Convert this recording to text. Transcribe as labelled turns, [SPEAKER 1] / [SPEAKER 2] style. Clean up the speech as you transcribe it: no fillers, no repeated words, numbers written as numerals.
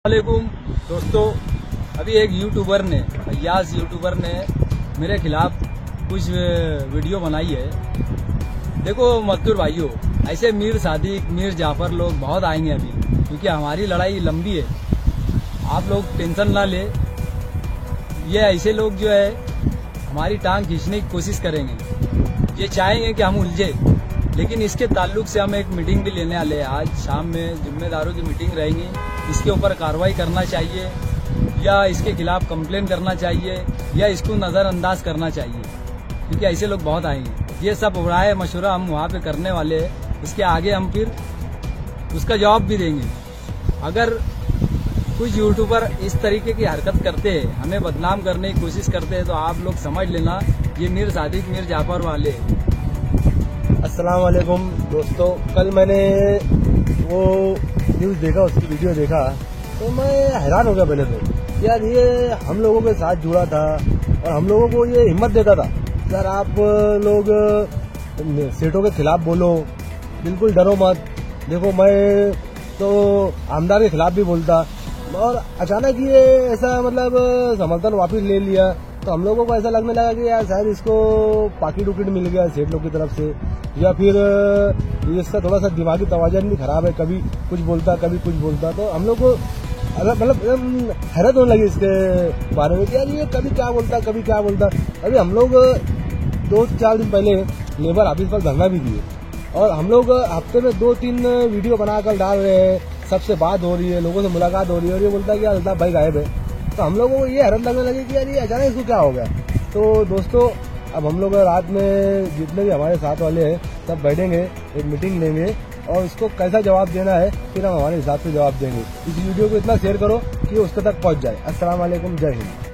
[SPEAKER 1] वालेकुम दोस्तों, अभी एक यूट्यूबर ने अय्याज यूट्यूबर ने मेरे खिलाफ कुछ वीडियो बनाई है। देखो मजदूर भाइयों, ऐसे मीर सादिक मीर जाफर लोग बहुत आएंगे अभी, क्योंकि हमारी लड़ाई लंबी है। आप लोग टेंशन ना ले। ये ऐसे लोग जो है हमारी टांग खींचने की कोशिश करेंगे। ये चाहेंगे कि हम उलझे, लेकिन इसके ताल्लुक से हम एक मीटिंग भी लेने वाले हैं। आज शाम में जिम्मेदारों की मीटिंग रहेगी। इसके ऊपर कार्रवाई करना चाहिए या इसके खिलाफ कंप्लेन करना चाहिए या इसको नजरअंदाज करना चाहिए, क्योंकि ऐसे लोग बहुत आएंगे। ये सब राय मशवरा हम वहाँ पे करने वाले हैं। उसके आगे हम फिर उसका जवाब भी देंगे। अगर कुछ यूट्यूबर इस तरीके की हरकत करते हैं, हमें बदनाम करने की कोशिश करते हैं, तो आप लोग समझ लेना ये मीर सादिक मीर जाफर वाले।
[SPEAKER 2] अस्सलाम वालेकुम दोस्तों, कल मैंने वो न्यूज़ देखा, उसकी वीडियो देखा तो मैं हैरान हो गया। पहले तो यार ये हम लोगों के साथ जुड़ा था और हम लोगों को ये हिम्मत देता था, यार आप लोग सेठों के खिलाफ बोलो, बिल्कुल डरो मत। देखो मैं तो आमदार के खिलाफ भी बोलता, और अचानक ये ऐसा मतलब समर्थन वापस ले लिया, तो हम लोगों को ऐसा लगने लगा कि यार शायद इसको पाकिट उकिट मिल गया सेठ लोग की तरफ से, या फिर इसका थोड़ा सा दिमागी तवाजन भी खराब है, कभी कुछ बोलता कभी कुछ बोलता। तो हम लोग को मतलब हैरत होने लगी इसके बारे में कि यार ये कभी क्या बोलता कभी क्या बोलता। अभी हम लोग 2-4 दिन पहले लेबर ऑफिस पर धरना भी दिए, और हम लोग हफ्ते में 2-3 वीडियो बनाकर डाल रहे हैं, सबसे बात हो रही है, लोगों से मुलाकात हो रही है, और ये बोलता है कि अल्ताफ भाई गायब है। तो हम लोगों को ये हैरत लगने लगी कि यार ये अचानक इसको क्या हो गया। तो दोस्तों, अब हम लोग रात में जितने भी हमारे साथ वाले हैं सब बैठेंगे, एक मीटिंग लेंगे, और उसको कैसा जवाब देना है फिर हम हमारे हिसाब से जवाब देंगे। इस वीडियो को इतना शेयर करो कि उसके तक पहुंच जाए। अस्सलाम वालेकुम, जय हिंद।